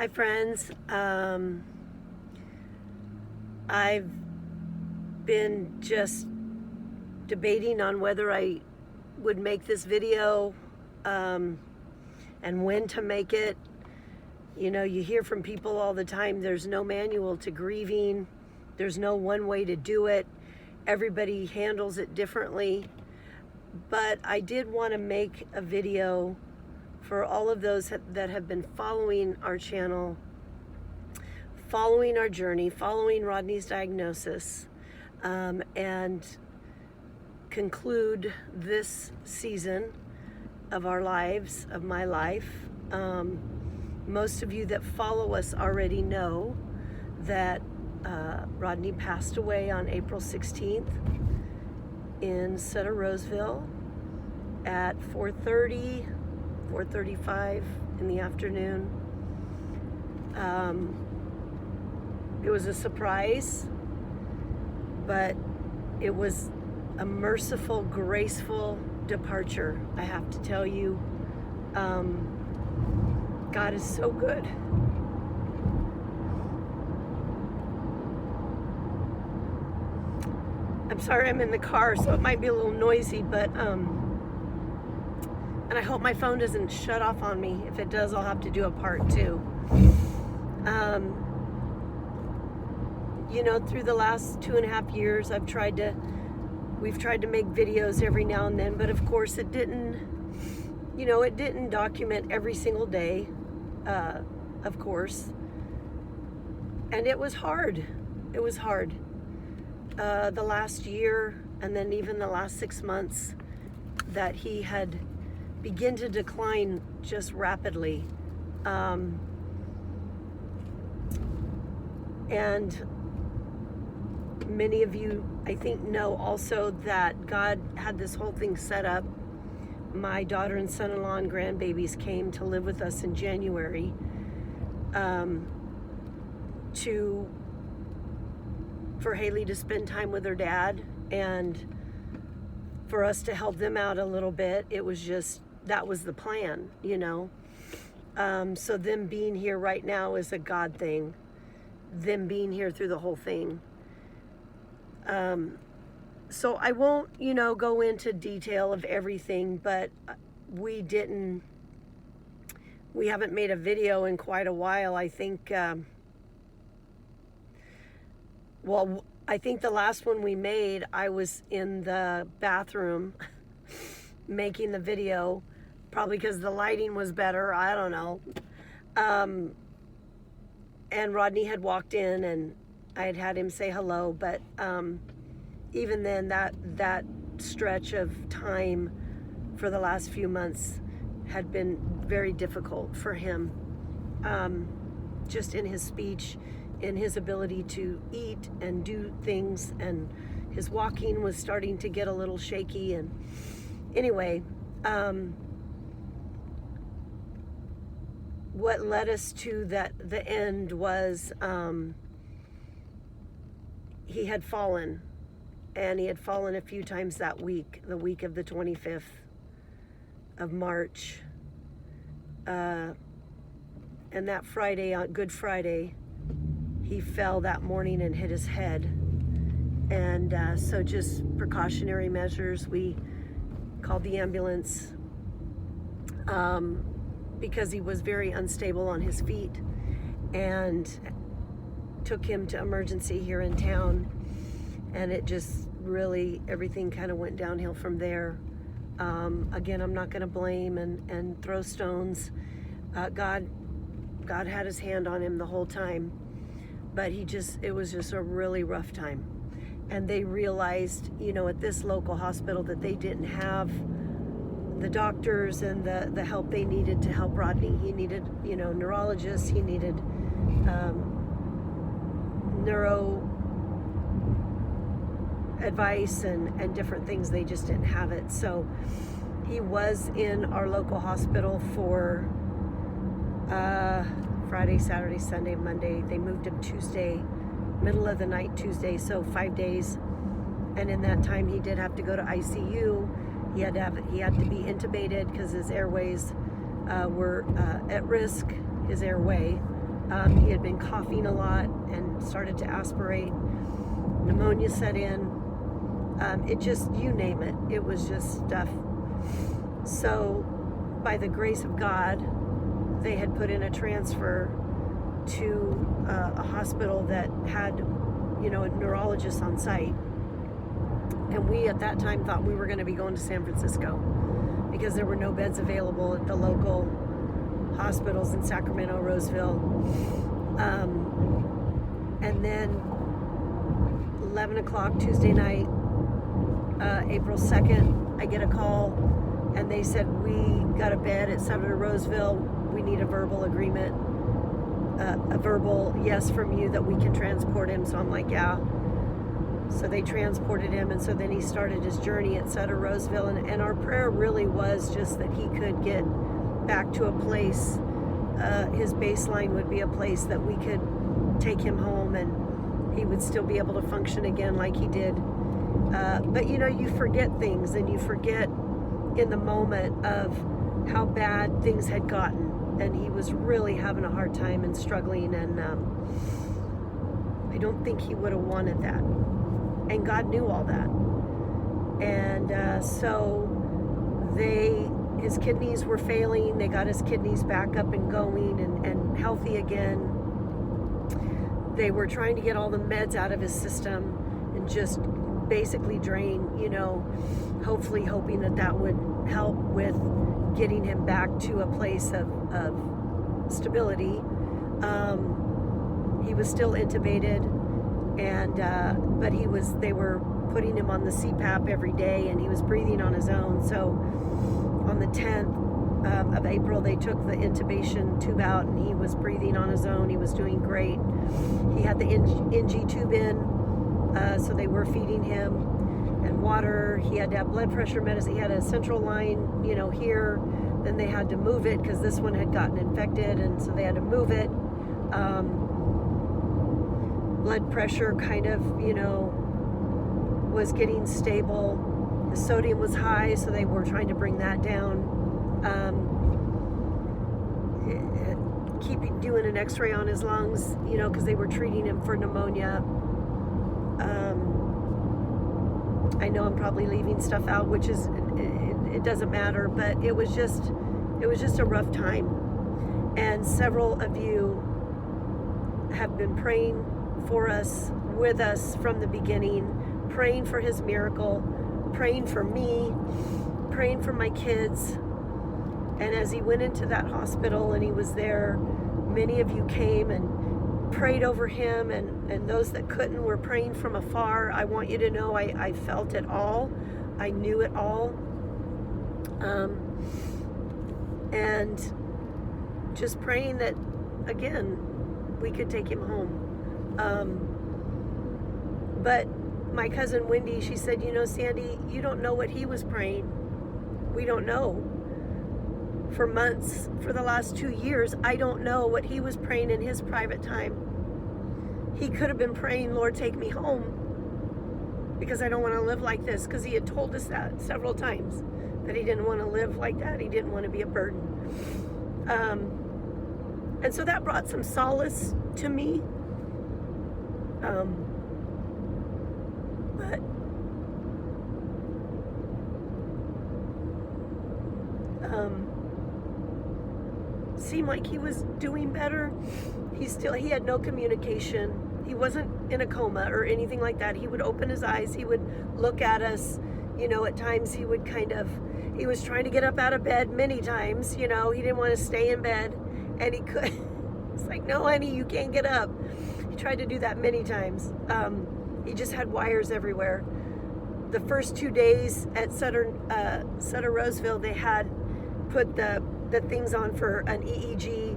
Hi friends, I've been just debating on whether I would make this video and when to make it. You know, you hear from people all the time, there's no manual to grieving, there's no one way to do it, everybody handles it differently. But I did want to make a video for all of those that have been following our channel, following our journey, following Rodney's diagnosis, and conclude this season of our lives, of my life. Most of you that follow us already know that Rodney passed away on April 16th in Sutter Roseville at 4:35 in the afternoon. It was a surprise, but it was a merciful, graceful departure. I have to tell you, God is so good. I'm sorry I'm in the car, so it might be a little noisy, but and I hope my phone doesn't shut off on me. If it does, I'll have to do a part 2. You know, through the last 2.5 years, we've tried to make videos every now and then, but of course it didn't document every single day, of course. And it was hard. It was hard. The last year, and then even the last 6 months, that he had begun to decline just rapidly. And many of you, I think, know also that God had this whole thing set up. My daughter and son-in-law and grandbabies came to live with us in January for Haley to spend time with her dad and for us to help them out a little bit. It was just, that was the plan, you know. So them being here right now is a God thing. Them being here through the whole thing. So I won't, go into detail of everything, but we haven't made a video in quite a while. I think, I think the last one we made, I was in the bathroom making the video, probably because the lighting was better, I don't know. And Rodney had walked in and I had him say hello, but even then, that stretch of time for the last few months had been very difficult for him, just in his speech, in his ability to eat and do things, and his walking was starting to get a little shaky. And anyway, what led us to the end was he had fallen. And he had fallen a few times that week, the week of the 25th of March. And that Friday, on Good Friday, he fell that morning and hit his head. And so just precautionary measures, we called the ambulance because he was very unstable on his feet, and took him to emergency here in town. And it just really, everything kind of went downhill from there. Again, I'm not going to blame and throw stones. God had his hand on him the whole time, but it was just a really rough time. And they realized, at this local hospital, that they didn't have the doctors and the help they needed to help Rodney. He needed, neurologists, he needed neuro advice and different things. They just didn't have it. So he was in our local hospital for Friday, Saturday, Sunday, Monday. They moved him Tuesday, middle of the night Tuesday, so 5 days. And in that time, he did have to go to ICU. He had to be intubated because his airways were at risk, his airway. He had been coughing a lot and started to aspirate. Pneumonia set in. It just, you name it. It was just stuff. So, by the grace of God, they had put in a transfer to a hospital that had, a neurologist on site. And we at that time thought we were going to be going to San Francisco because there were no beds available at the local hospitals in Sacramento, Roseville. And then 11 o'clock Tuesday night, April 2nd, I get a call and they said, we got a bed at Sutter Roseville. We need a verbal agreement, a verbal yes from you that we can transport him. So I'm like, yeah. So they transported him, and so then he started his journey at Sutter Roseville. And our prayer really was just that he could get back to a place, his baseline would be a place that we could take him home and he would still be able to function again like he did. But you forget things, and you forget in the moment of how bad things had gotten, and he was really having a hard time and struggling, and I don't think he would have wanted that. And God knew all that. And so his kidneys were failing. They got his kidneys back up and going and healthy again. They were trying to get all the meds out of his system and just basically drain, hopefully hoping that would help with getting him back to a place of stability. He was still intubated, and but they were putting him on the CPAP every day, and he was breathing on his own. So on the 10th of April, they took the intubation tube out, and he was breathing on his own. He was doing great. He had the NG tube in, so they were feeding him, and water. He had to have blood pressure medicine. He had a central line, here. Then they had to move it because this one had gotten infected, and so they had to move it. Blood pressure kind of, was getting stable. The sodium was high, so they were trying to bring that down. Keep doing an x-ray on his lungs, because they were treating him for pneumonia. I know I'm probably leaving stuff out, which is, it doesn't matter, but it was just a rough time. And several of you have been praying for us, with us from the beginning, praying for his miracle, praying for me, praying for my kids. And as he went into that hospital and he was there, many of you came and prayed over him, and those that couldn't were praying from afar. I want you to know I felt it all. I knew it all. And just praying that, again, we could take him home. But my cousin Wendy, she said, Sandy, you don't know what he was praying. We don't know. For months, for the last 2 years, I don't know what he was praying in his private time. He could have been praying, Lord, take me home, because I don't want to live like this, because he had told us that several times, that he didn't want to live like that. He didn't want to be a burden. And so that brought some solace to me. But seemed like he was doing better. He had no communication. He wasn't in a coma or anything like that. He would open his eyes. He would look at us. At times he would he was trying to get up out of bed many times. He didn't want to stay in bed, and he could. It's like, no, honey, you can't get up. He tried to do that many times. He just had wires everywhere. The first 2 days at Sutter Roseville, they had put the things on for an EEG.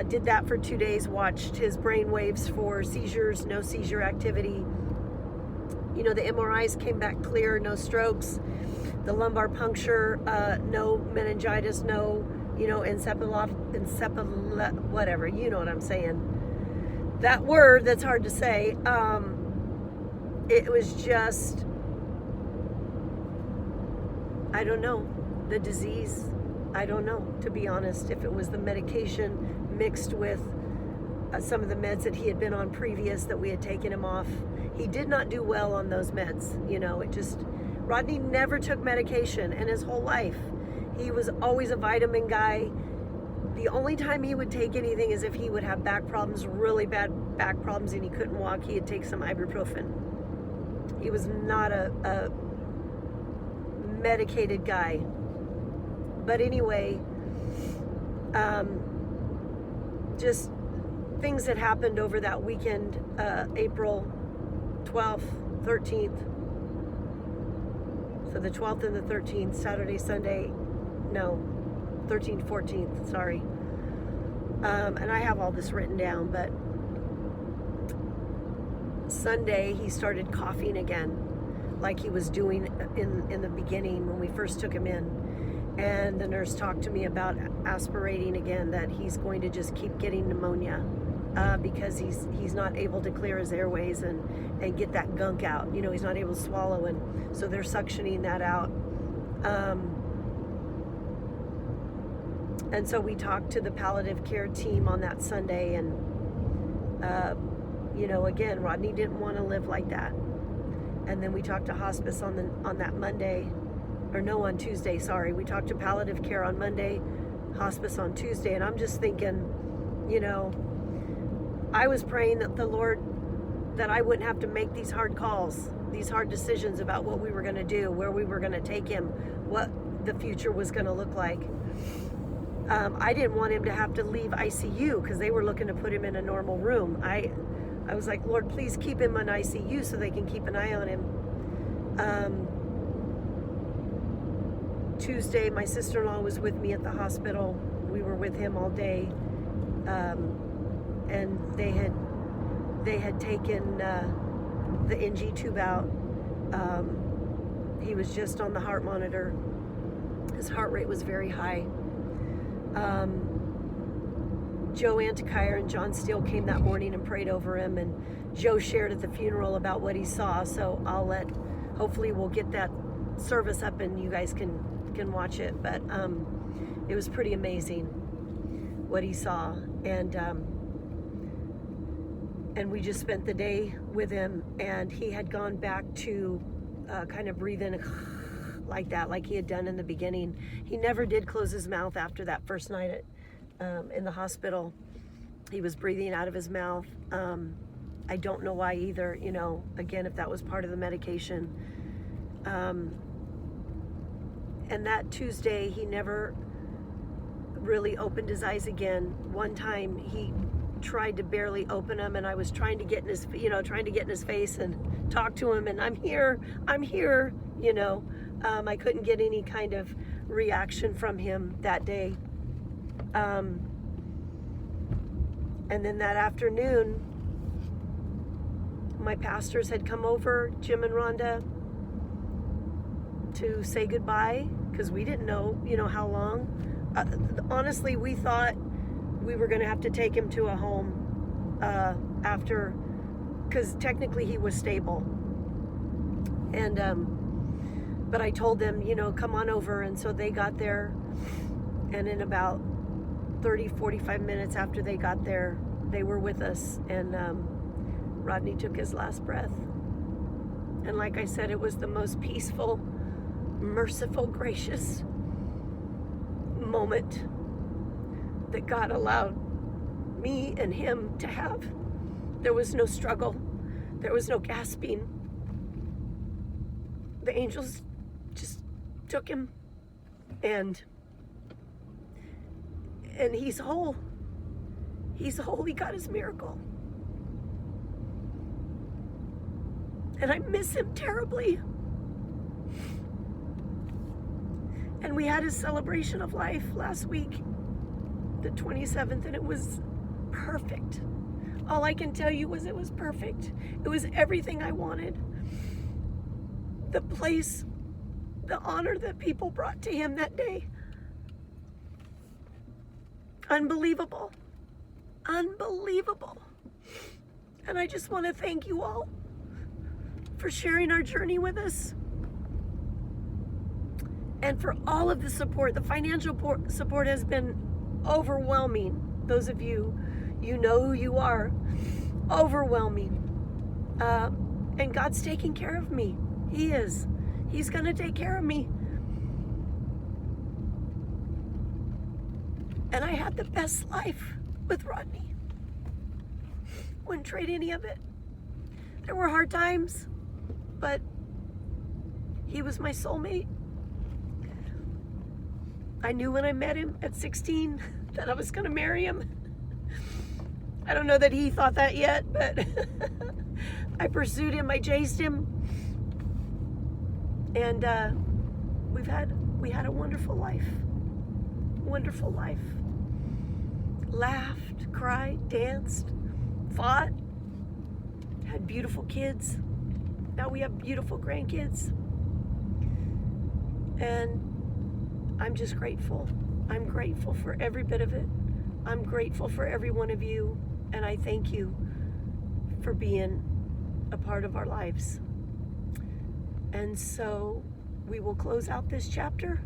Did that for 2 days, watched his brain waves for seizures, no seizure activity. The MRIs came back clear, no strokes. The lumbar puncture, no meningitis, no, whatever, you know what I'm saying. That word that's hard to say, it was just, I don't know, the disease. I don't know, to be honest, if it was the medication mixed with some of the meds that he had been on previous that we had taken him off. He did not do well on those meds. Rodney never took medication in his whole life. He was always a vitamin guy. The only time he would take anything is if he would have back problems, really bad back problems, and he couldn't walk, he'd take some ibuprofen. He was not a medicated guy. But anyway, just things that happened over that weekend, April 12th, 13th. So the 12th and the 13th, Saturday, Sunday, no, 13th, 14th, sorry. And I have all this written down, but Sunday he started coughing again, like he was doing in the beginning when we first took him in. And the nurse talked to me about aspirating again, that he's going to just keep getting pneumonia because he's not able to clear his airways and get that gunk out. He's not able to swallow, and so they're suctioning that out. And so we talked to the palliative care team on that Sunday, and again, Rodney didn't want to live like that. And then we talked to hospice on that Monday, or no, on Tuesday, sorry. We talked to palliative care on Monday, hospice on Tuesday, and I'm just thinking, I was praying that the Lord, that I wouldn't have to make these hard calls, these hard decisions about what we were going to do, where we were going to take him, what the future was going to look like. I didn't want him to have to leave ICU because they were looking to put him in a normal room. I was like, Lord, please keep him in ICU so they can keep an eye on him. Tuesday, my sister-in-law was with me at the hospital. We were with him all day, and they had taken the NG tube out. He was just on the heart monitor. His heart rate was very high. Joe Antikyre and John Steele came that morning and prayed over him, and Joe shared at the funeral about what he saw. So hopefully we'll get that service up and you guys can watch it. But it was pretty amazing what he saw, and we just spent the day with him, and he had gone back to kind of breathing like that, like he had done in the beginning. He never did close his mouth after that first night in the hospital. He was breathing out of his mouth. I don't know why either, again, if that was part of the medication. And that Tuesday, he never really opened his eyes again. One time he tried to barely open them, and I was trying to get in his, face and talk to him, and I'm here. I couldn't get any kind of reaction from him that day. And then that afternoon, my pastors had come over, Jim and Rhonda, to say goodbye, because we didn't know, how long. Honestly, we thought we were going to have to take him to a home after, because technically he was stable. And but I told them, come on over, and so they got there, and in about 30-45 minutes after they got there, they were with us, and Rodney took his last breath. And like I said, it was the most peaceful, merciful, gracious moment that God allowed me and him to have. There was no struggle. There was no gasping. The angels just took him, and he's whole. He's whole. He got his miracle. And I miss him terribly. And we had his celebration of life last week, the 27th, and it was perfect. All I can tell you was it was perfect. It was everything I wanted. The place, the honor that people brought to him that day. Unbelievable. Unbelievable. And I just want to thank you all for sharing our journey with us, and for all of the support. The financial support has been overwhelming. Those of you, You know who you are. Overwhelming. And God's taking care of me. He is. He's going to take care of me. And I had the best life with Rodney. Wouldn't trade any of it. There were hard times, but he was my soulmate. I knew when I met him at 16 that I was going to marry him. I don't know that he thought that yet, but I pursued him, I chased him. And we had a wonderful life. Wonderful life. Laughed, cried, danced, fought, had beautiful kids. Now we have beautiful grandkids. And I'm just grateful. I'm grateful for every bit of it. I'm grateful for every one of you. And I thank you for being a part of our lives. And so we will close out this chapter,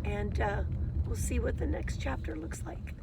and we'll see what the next chapter looks like.